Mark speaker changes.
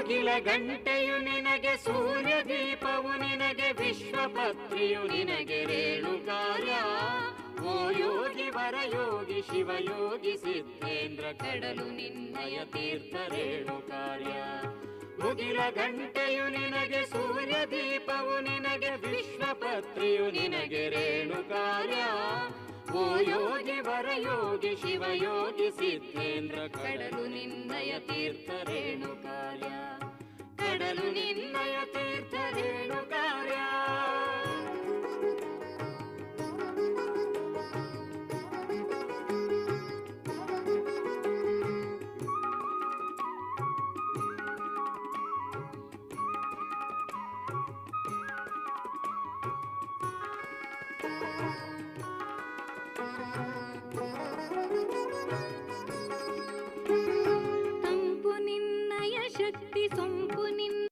Speaker 1: ಮುಗಿಲ ಗಂಟೆಯು ನಿನಗೆ, ಸೂರ್ಯ ದೀಪವು ನಿನಗೆ, ವಿಶ್ವಪತ್ರಿಯು ನಿನಗೆ ರೇಣುಕಾರ್ಯ. ಓ ಯೋಗಿ ವರಯೋಗಿ ಶಿವಯೋಗಿ ಸಿದ್ಧೇಂದ್ರ, ಕಡಲು ನಿನ್ನಯ ತೀರ್ಥ ರೇಣುಕಾರ್ಯ. ಮುಗಿಲ ಗಂಟೆಯು ನಿನಗೆ, ಸೂರ್ಯ ದೀಪವು ನಿನಗೆ, ವಿಶ್ವಪತ್ರಿಯು ನಿನಗೆ ರೇಣುಕಾರ್ಯ. ಓ ಯೋಗಿ ವರಯೋಗಿ ಶಿವಯೋಗಿ ಸಿದ್ಧೇಂದ್ರ, ಕಡಲು ನಿನ್ನಯ ತೀರ್ಥ ರೇಣುಕಾರ್ಯ. ಕಡಲು ನಿನ್ನಯ ತೀರ್ಥ ರೇಣುಕಾರ್ಯ.
Speaker 2: ತಂಪು ನಿನ್ನಯ ಶಕ್ತಿ